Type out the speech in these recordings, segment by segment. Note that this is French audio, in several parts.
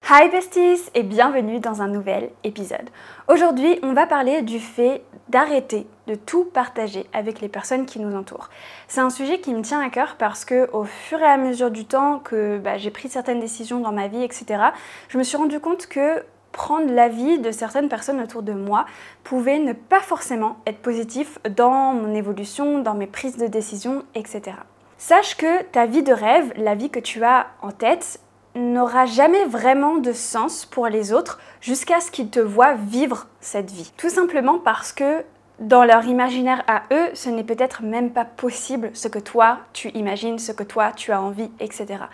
Hi besties et bienvenue dans un nouvel épisode. Aujourd'hui, on va parler du fait d'arrêter de tout partager avec les personnes qui nous entourent. C'est un sujet qui me tient à cœur parce que au fur et à mesure du temps que j'ai pris certaines décisions dans ma vie, etc., je me suis rendu compte que prendre l'avis de certaines personnes autour de moi pouvait ne pas forcément être positif dans mon évolution, dans mes prises de décision, etc. Sache que ta vie de rêve, la vie que tu as en tête, n'aura jamais vraiment de sens pour les autres jusqu'à ce qu'ils te voient vivre cette vie. Tout simplement parce que dans leur imaginaire à eux, ce n'est peut-être même pas possible ce que toi tu imagines, ce que toi tu as envie, etc.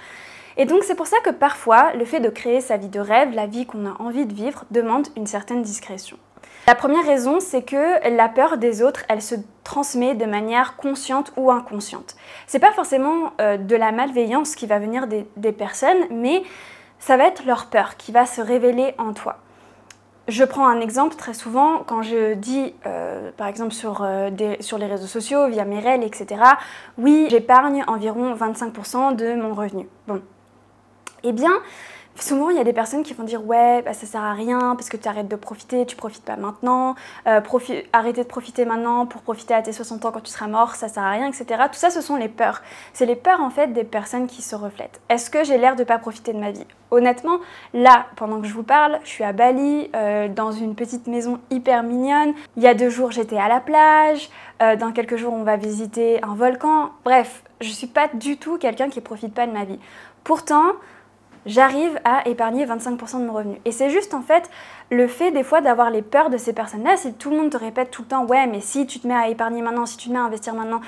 Et donc c'est pour ça que parfois, le fait de créer sa vie de rêve, la vie qu'on a envie de vivre, demande une certaine discrétion. La première raison, c'est que la peur des autres, elle se transmet de manière consciente ou inconsciente. C'est pas forcément de la malveillance qui va venir des personnes, mais ça va être leur peur qui va se révéler en toi. Je prends un exemple très souvent quand je dis, par exemple sur les réseaux sociaux, via mes réels, etc. Oui, j'épargne environ 25% de mon revenu. Bon, eh bien, souvent, il y a des personnes qui vont dire « Ouais, ça sert à rien parce que tu arrêtes de profiter, tu profites pas maintenant. Arrêter de profiter maintenant pour profiter à tes 60 ans quand tu seras mort, ça sert à rien, etc. » Tout ça, ce sont les peurs. C'est les peurs, en fait, des personnes qui se reflètent. Est-ce que j'ai l'air de pas profiter de ma vie? Honnêtement, là, pendant que je vous parle, je suis à Bali, dans une petite maison hyper mignonne. Il y a 2 jours, j'étais à la plage. Dans quelques jours, on va visiter un volcan. Bref, je suis pas du tout quelqu'un qui profite pas de ma vie. Pourtant, j'arrive à épargner 25% de mon revenu. Et c'est juste en fait le fait des fois d'avoir les peurs de ces personnes-là. Si tout le monde te répète tout le temps « Ouais, mais si tu te mets à épargner maintenant, si tu te mets à investir maintenant,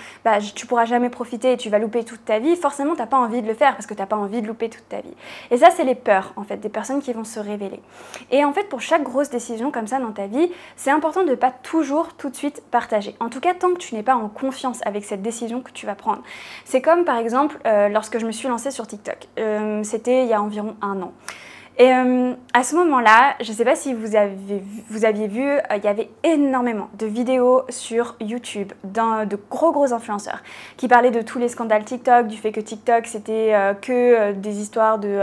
tu pourras jamais profiter et tu vas louper toute ta vie », forcément, tu n'as pas envie de le faire parce que tu n'as pas envie de louper toute ta vie. Et ça, c'est les peurs en fait des personnes qui vont se révéler. Et en fait, pour chaque grosse décision comme ça dans ta vie, c'est important de ne pas toujours tout de suite partager. En tout cas, tant que tu n'es pas en confiance avec cette décision que tu vas prendre. C'est comme par exemple lorsque je me suis lancée sur TikTok. C'était il y a environ 1 an. Et à ce moment-là, je ne sais pas si vous aviez vu, il y avait énormément de vidéos sur YouTube de gros influenceurs qui parlaient de tous les scandales TikTok, du fait que TikTok c'était que des histoires de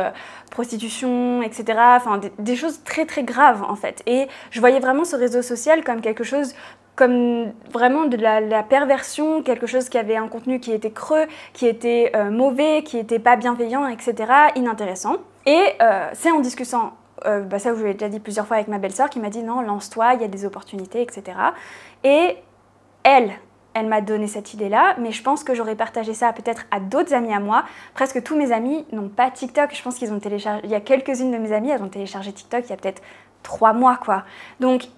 prostitution, etc. Enfin, des choses très graves en fait. Et je voyais vraiment ce réseau social comme quelque chose comme vraiment de la perversion, quelque chose qui avait un contenu qui était creux, qui était mauvais, qui n'était pas bienveillant, etc., inintéressant. Et c'est en discutant, ça je vous l'ai déjà dit plusieurs fois avec ma belle-sœur, qui m'a dit « Non, lance-toi, il y a des opportunités, etc. » Et elle m'a donné cette idée-là, mais je pense que j'aurais partagé ça peut-être à d'autres amis à moi. Presque tous mes amis n'ont pas TikTok. Je pense qu'ils ont téléchargé, il y a quelques-unes de mes amies, elles ont téléchargé TikTok il y a peut-être 3 mois, quoi. Donc,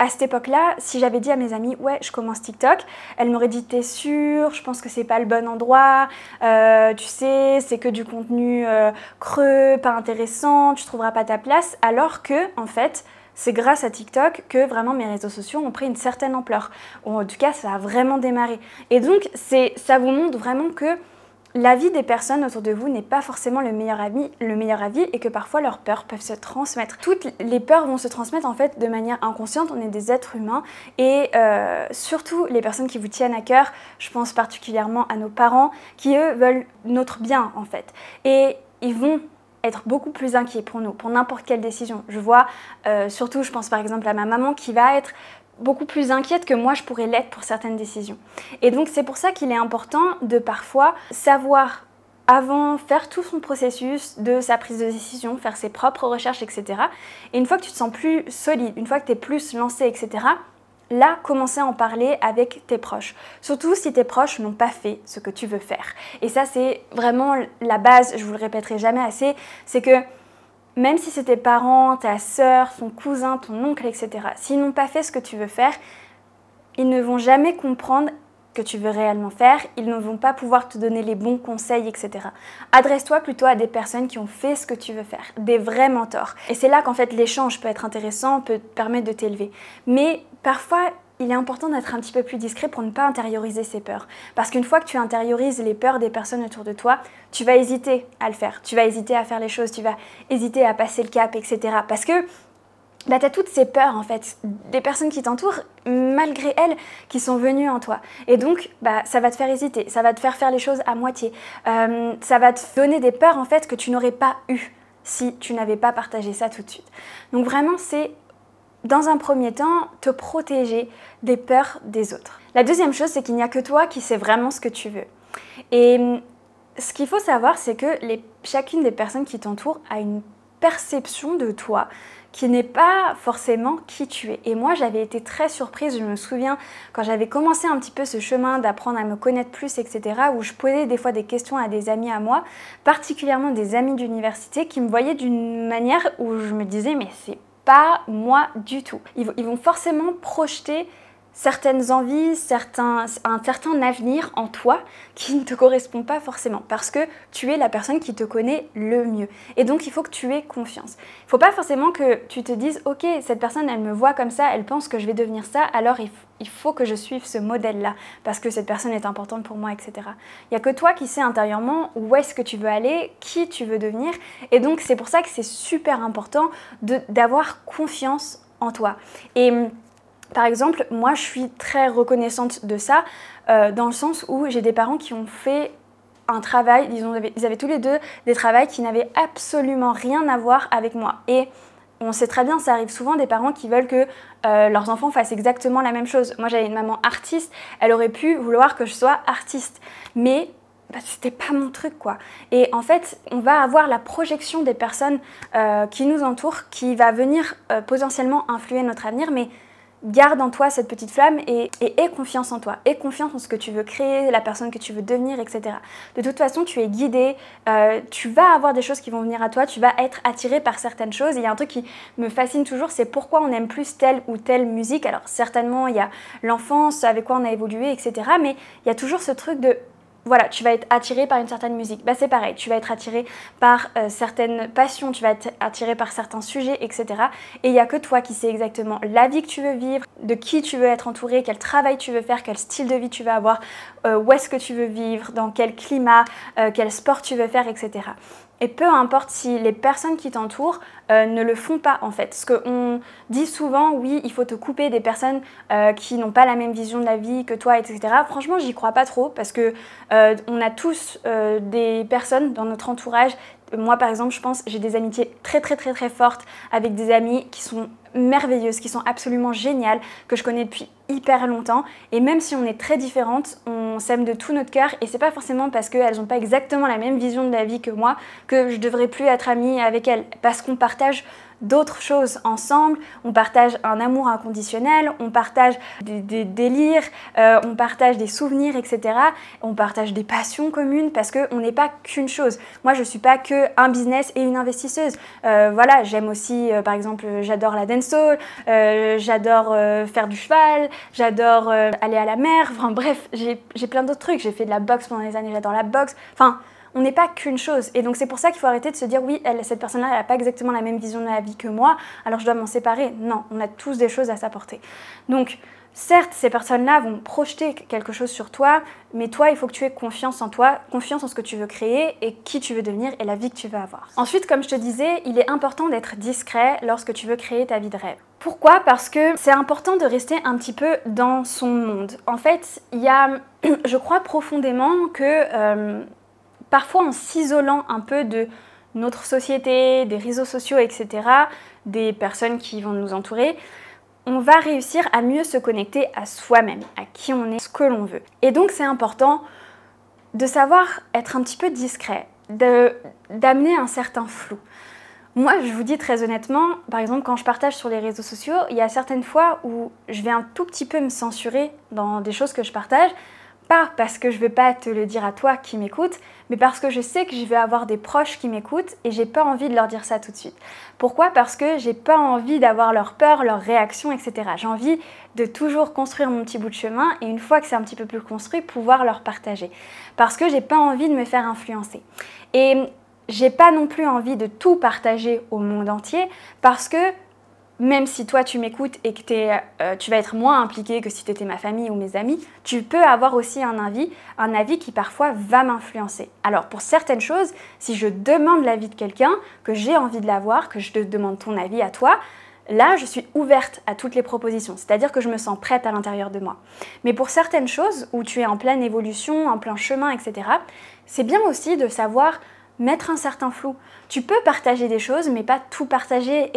à cette époque-là, si j'avais dit à mes amis « Ouais, je commence TikTok », elles m'auraient dit « T'es sûre? Je pense que c'est pas le bon endroit. Tu sais, c'est que du contenu creux, pas intéressant, tu trouveras pas ta place. » Alors que, en fait, c'est grâce à TikTok que vraiment mes réseaux sociaux ont pris une certaine ampleur. Ou en tout cas, ça a vraiment démarré. Et donc, ça vous montre vraiment que l'avis des personnes autour de vous n'est pas forcément le meilleur avis et que parfois leurs peurs peuvent se transmettre. Toutes les peurs vont se transmettre en fait de manière inconsciente, on est des êtres humains et surtout les personnes qui vous tiennent à cœur, je pense particulièrement à nos parents qui eux veulent notre bien en fait. Et ils vont être beaucoup plus inquiets pour nous, pour n'importe quelle décision. Je vois, surtout je pense par exemple à ma maman qui va être beaucoup plus inquiète que moi je pourrais l'être pour certaines décisions. Et donc c'est pour ça qu'il est important de parfois savoir avant faire tout son processus de sa prise de décision, faire ses propres recherches, etc. Et une fois que tu te sens plus solide, une fois que tu es plus lancé, etc., là, commencer à en parler avec tes proches. Surtout si tes proches n'ont pas fait ce que tu veux faire. Et ça, c'est vraiment la base, je vous le répéterai jamais assez, c'est que même si c'est tes parents, ta sœur, ton cousin, ton oncle, etc., s'ils n'ont pas fait ce que tu veux faire, ils ne vont jamais comprendre que tu veux réellement faire, ils ne vont pas pouvoir te donner les bons conseils, etc. Adresse-toi plutôt à des personnes qui ont fait ce que tu veux faire, des vrais mentors. Et c'est là qu'en fait l'échange peut être intéressant, peut te permettre de t'élever. Mais parfois, il est important d'être un petit peu plus discret pour ne pas intérioriser ces peurs. Parce qu'une fois que tu intériorises les peurs des personnes autour de toi, tu vas hésiter à le faire, tu vas hésiter à faire les choses, tu vas hésiter à passer le cap, etc. Parce que tu as toutes ces peurs en fait, des personnes qui t'entourent, malgré elles, qui sont venues en toi. Et donc, ça va te faire hésiter, ça va te faire les choses à moitié. Ça va te donner des peurs en fait que tu n'aurais pas eues si tu n'avais pas partagé ça tout de suite. Donc vraiment, c'est dans un premier temps te protéger des peurs des autres. La deuxième chose, c'est qu'il n'y a que toi qui sais vraiment ce que tu veux. Et ce qu'il faut savoir, c'est que chacune des personnes qui t'entourent a une perception de toi qui n'est pas forcément qui tu es. Et moi, j'avais été très surprise, je me souviens, quand j'avais commencé un petit peu ce chemin d'apprendre à me connaître plus, etc., où je posais des fois des questions à des amis à moi, particulièrement des amis d'université, qui me voyaient d'une manière où je me disais, mais c'est pas moi du tout. Ils vont forcément projeter certaines envies, un certain avenir en toi qui ne te correspond pas forcément parce que tu es la personne qui te connaît le mieux. Et donc, il faut que tu aies confiance. Il ne faut pas forcément que tu te dises « Ok, cette personne, elle me voit comme ça, elle pense que je vais devenir ça, alors il faut que je suive ce modèle-là parce que cette personne est importante pour moi, etc. » Il n'y a que toi qui sais intérieurement où est-ce que tu veux aller, qui tu veux devenir. Et donc, c'est pour ça que c'est super important d'avoir confiance en toi. Et par exemple, moi je suis très reconnaissante de ça dans le sens où j'ai des parents qui ont fait un travail, ils avaient tous les deux des travails qui n'avaient absolument rien à voir avec moi. Et on sait très bien, ça arrive souvent des parents qui veulent que leurs enfants fassent exactement la même chose. Moi j'avais une maman artiste, elle aurait pu vouloir que je sois artiste, mais c'était pas mon truc quoi. Et en fait, on va avoir la projection des personnes qui nous entourent qui va venir potentiellement influer notre avenir, mais garde en toi cette petite flamme et aie confiance en toi, aie confiance en ce que tu veux créer, la personne que tu veux devenir, etc. De toute façon, tu es guidé, tu vas avoir des choses qui vont venir à toi, tu vas être attiré par certaines choses. Et il y a un truc qui me fascine toujours, c'est pourquoi on aime plus telle ou telle musique. Alors certainement, il y a l'enfance, avec quoi on a évolué, etc. Mais il y a toujours ce truc de... Voilà, tu vas être attiré par une certaine musique. C'est pareil, tu vas être attiré par certaines passions, tu vas être attiré par certains sujets, etc. Et il n'y a que toi qui sais exactement la vie que tu veux vivre, de qui tu veux être entouré, quel travail tu veux faire, quel style de vie tu veux avoir, où est-ce que tu veux vivre, dans quel climat, quel sport tu veux faire, etc. Et peu importe si les personnes qui t'entourent ne le font pas en fait. Parce qu'on dit souvent, oui, il faut te couper des personnes qui n'ont pas la même vision de la vie que toi, etc. Franchement, j'y crois pas trop parce que on a tous des personnes dans notre entourage. Moi, par exemple, je pense, j'ai des amitiés très fortes avec des amies qui sont merveilleuses, qui sont absolument géniales, que je connais depuis hyper longtemps. Et même si on est très différentes, on s'aime de tout notre cœur. Et c'est pas forcément parce qu'elles n'ont pas exactement la même vision de la vie que moi que je devrais plus être amie avec elles. Parce qu'on partage d'autres choses ensemble, on partage un amour inconditionnel, on partage des délires, on partage des souvenirs, etc. On partage des passions communes parce qu'on n'est pas qu'une chose. Moi, je ne suis pas qu'un business et une investisseuse. Voilà, j'aime aussi, par exemple, j'adore la dancehall, j'adore faire du cheval, j'adore aller à la mer, enfin bref, j'ai plein d'autres trucs. J'ai fait de la boxe pendant des années, j'adore la boxe, enfin... On n'est pas qu'une chose. Et donc c'est pour ça qu'il faut arrêter de se dire oui, cette personne-là, elle n'a pas exactement la même vision de la vie que moi, alors je dois m'en séparer. Non, on a tous des choses à s'apporter. Donc certes, ces personnes-là vont projeter quelque chose sur toi, mais toi, il faut que tu aies confiance en toi, confiance en ce que tu veux créer et qui tu veux devenir et la vie que tu veux avoir. Ensuite, comme je te disais, il est important d'être discret lorsque tu veux créer ta vie de rêve. Pourquoi? Parce que c'est important de rester un petit peu dans son monde. En fait, il y a, je crois profondément que... parfois, en s'isolant un peu de notre société, des réseaux sociaux, etc., des personnes qui vont nous entourer, on va réussir à mieux se connecter à soi-même, à qui on est, ce que l'on veut. Et donc, c'est important de savoir être un petit peu discret, d'amener un certain flou. Moi, je vous dis très honnêtement, par exemple, quand je partage sur les réseaux sociaux, il y a certaines fois où je vais un tout petit peu me censurer dans des choses que je partage, pas parce que je ne veux pas te le dire à toi qui m'écoutes, mais parce que je sais que je vais avoir des proches qui m'écoutent et j'ai pas envie de leur dire ça tout de suite. Pourquoi? Parce que j'ai pas envie d'avoir leur peur, leur réaction, etc. J'ai envie de toujours construire mon petit bout de chemin et une fois que c'est un petit peu plus construit, pouvoir leur partager. Parce que j'ai pas envie de me faire influencer. Et j'ai pas non plus envie de tout partager au monde entier parce que même si toi tu m'écoutes et que tu vas être moins impliqué que si tu étais ma famille ou mes amis, tu peux avoir aussi un avis qui parfois va m'influencer. Alors pour certaines choses, si je demande l'avis de quelqu'un, que j'ai envie de l'avoir, que je te demande ton avis à toi, là je suis ouverte à toutes les propositions, c'est-à-dire que je me sens prête à l'intérieur de moi. Mais pour certaines choses où tu es en pleine évolution, en plein chemin, etc., c'est bien aussi de savoir mettre un certain flou. Tu peux partager des choses, mais pas tout partager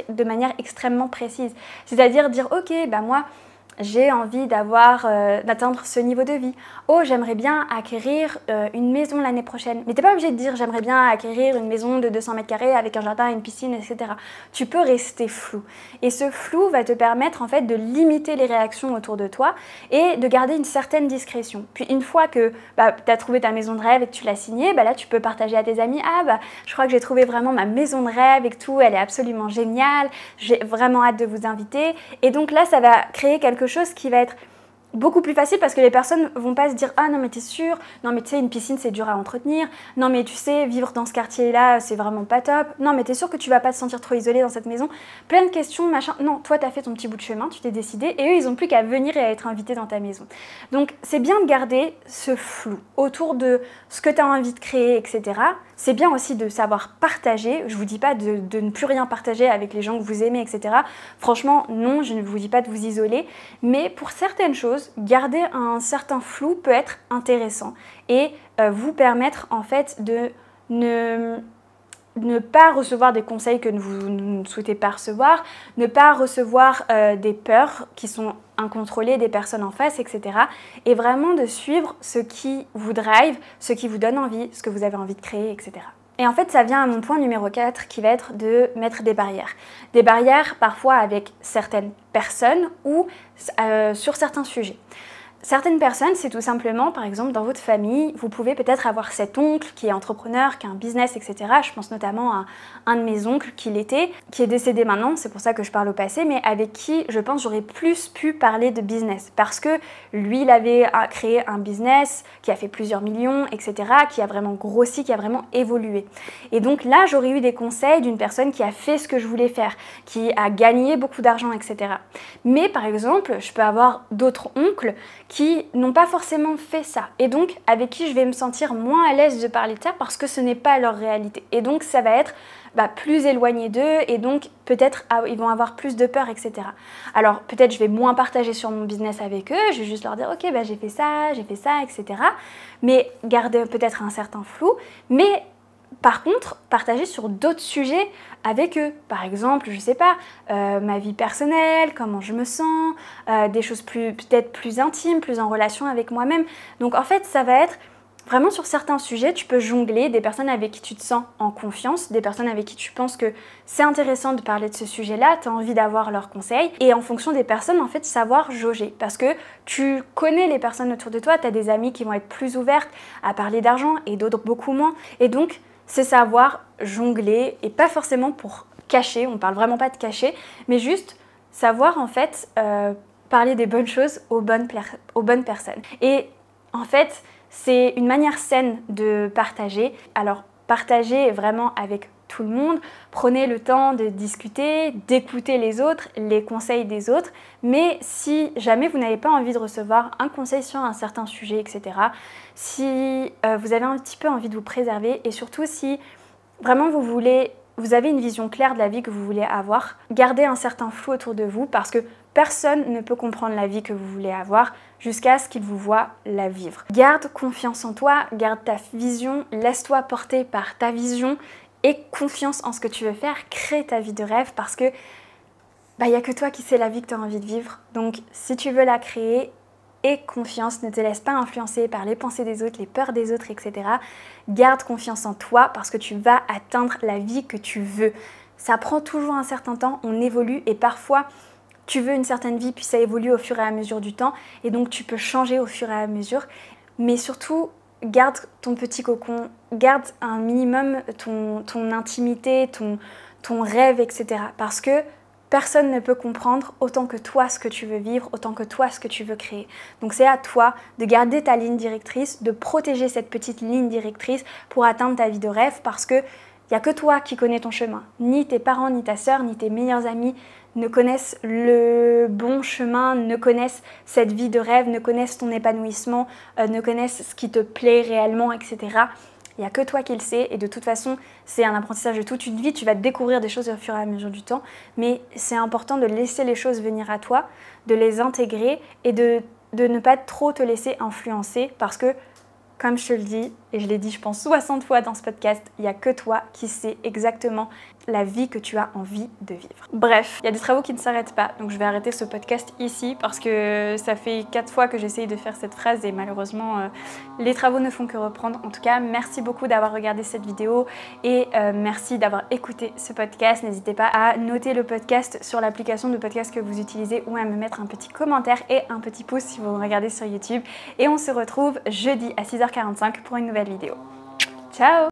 de manière extrêmement précise. C'est-à-dire dire, ok, bah moi, j'ai envie d'atteindre ce niveau de vie. Oh, j'aimerais bien acquérir une maison l'année prochaine. Mais t'es pas obligé de dire j'aimerais bien acquérir une maison de 200 mètres carrés avec un jardin, une piscine, etc. Tu peux rester flou. Et ce flou va te permettre en fait de limiter les réactions autour de toi et de garder une certaine discrétion. Puis une fois que tu as trouvé ta maison de rêve et que tu l'as signée, là tu peux partager à tes amis, je crois que j'ai trouvé vraiment ma maison de rêve et que tout, elle est absolument géniale, j'ai vraiment hâte de vous inviter. Et donc là, ça va créer quelque chose qui va être beaucoup plus facile parce que les personnes vont pas se dire ah non mais t'es sûr, non mais tu sais une piscine c'est dur à entretenir, non mais tu sais vivre dans ce quartier là c'est vraiment pas top, non mais t'es sûr que tu vas pas te sentir trop isolé dans cette maison, plein de questions machin. Non, toi t'as fait ton petit bout de chemin, tu t'es décidé et eux ils ont plus qu'à venir et à être invités dans ta maison. Donc c'est bien de garder ce flou autour de ce que tu as envie de créer, etc. C'est bien aussi de savoir partager. Je vous dis pas de ne plus rien partager avec les gens que vous aimez, etc. Franchement non, je ne vous dis pas de vous isoler, mais pour certaines choses garder un certain flou peut être intéressant et vous permettre en fait de ne pas recevoir des conseils que vous ne souhaitez pas recevoir, ne pas recevoir des peurs qui sont incontrôlées des personnes en face, etc. Et vraiment de suivre ce qui vous drive, ce qui vous donne envie, ce que vous avez envie de créer, etc. Et en fait, ça vient à mon point numéro 4 qui va être de mettre des barrières. Des barrières parfois avec certaines personnes ou sur certains sujets. Certaines personnes, c'est tout simplement, par exemple, dans votre famille, vous pouvez peut-être avoir cet oncle qui est entrepreneur, qui a un business, etc. Je pense notamment à un de mes oncles qui l'était, qui est décédé maintenant, c'est pour ça que je parle au passé, mais avec qui, je pense, j'aurais plus pu parler de business. Parce que lui, il avait créé un business qui a fait plusieurs millions, etc., qui a vraiment grossi, qui a vraiment évolué. Et donc là, j'aurais eu des conseils d'une personne qui a fait ce que je voulais faire, qui a gagné beaucoup d'argent, etc. Mais par exemple, je peux avoir d'autres oncles qui n'ont pas forcément fait ça et donc avec qui je vais me sentir moins à l'aise de parler de ça parce que ce n'est pas leur réalité et donc ça va être plus éloigné d'eux et donc peut-être ils vont avoir plus de peur, etc. Alors peut-être je vais moins partager sur mon business avec eux, je vais juste leur dire ok j'ai fait ça, etc. Mais garder peut-être un certain flou, mais par contre, partager sur d'autres sujets avec eux. Par exemple, je sais pas, ma vie personnelle, comment je me sens, des choses peut-être plus intimes, plus en relation avec moi-même. Donc en fait, ça va être vraiment sur certains sujets, tu peux jongler des personnes avec qui tu te sens en confiance, des personnes avec qui tu penses que c'est intéressant de parler de ce sujet-là, tu as envie d'avoir leurs conseils. Et en fonction des personnes, en fait, savoir jauger. Parce que tu connais les personnes autour de toi, tu as des amis qui vont être plus ouvertes à parler d'argent et d'autres beaucoup moins. Et donc, c'est savoir jongler et pas forcément pour cacher, on parle vraiment pas de cacher, mais juste savoir en fait parler des bonnes choses aux bonnes personnes. Et en fait, c'est une manière saine de partager. Alors, partagez vraiment avec tout le monde, prenez le temps de discuter, d'écouter les autres, les conseils des autres, mais si jamais vous n'avez pas envie de recevoir un conseil sur un certain sujet, etc., si vous avez un petit peu envie de vous préserver et surtout si vraiment vous avez une vision claire de la vie que vous voulez avoir, gardez un certain flou autour de vous parce que personne ne peut comprendre la vie que vous voulez avoir jusqu'à ce qu'il vous voit la vivre. Garde confiance en toi, garde ta vision, laisse-toi porter par ta vision, et confiance en ce que tu veux faire, crée ta vie de rêve parce que il n'y a que toi qui sais la vie que tu as envie de vivre. Donc si tu veux la créer, aie confiance, ne te laisse pas influencer par les pensées des autres, les peurs des autres, etc. Garde confiance en toi parce que tu vas atteindre la vie que tu veux. Ça prend toujours un certain temps, on évolue et parfois tu veux une certaine vie puis ça évolue au fur et à mesure du temps et donc tu peux changer au fur et à mesure. Mais surtout, garde ton petit cocon, garde un minimum ton intimité, ton rêve, etc. Parce que personne ne peut comprendre autant que toi ce que tu veux vivre, autant que toi ce que tu veux créer. Donc c'est à toi de garder ta ligne directrice, de protéger cette petite ligne directrice pour atteindre ta vie de rêve parce que il n'y a que toi qui connais ton chemin. Ni tes parents, ni ta sœur, ni tes meilleurs amis ne connaissent le bon chemin, ne connaissent cette vie de rêve, ne connaissent ton épanouissement, ne connaissent ce qui te plaît réellement, etc. Il n'y a que toi qui le sais et de toute façon, c'est un apprentissage de toute une vie. Tu vas découvrir des choses au fur et à mesure du temps, mais c'est important de laisser les choses venir à toi, de les intégrer et de ne pas trop te laisser influencer parce que, comme je te le dis, Et je l'ai dit, je pense 60 fois dans ce podcast, il n'y a que toi qui sais exactement la vie que tu as envie de vivre. Bref, il y a des travaux qui ne s'arrêtent pas, donc je vais arrêter ce podcast ici parce que ça fait 4 fois que j'essaye de faire cette phrase et malheureusement les travaux ne font que reprendre. En tout cas, merci beaucoup d'avoir regardé cette vidéo et merci d'avoir écouté ce podcast. N'hésitez pas à noter le podcast sur l'application de podcast que vous utilisez ou à me mettre un petit commentaire et un petit pouce si vous me regardez sur YouTube. Et on se retrouve jeudi à 6h45 pour une nouvelle vidéo. Ciao!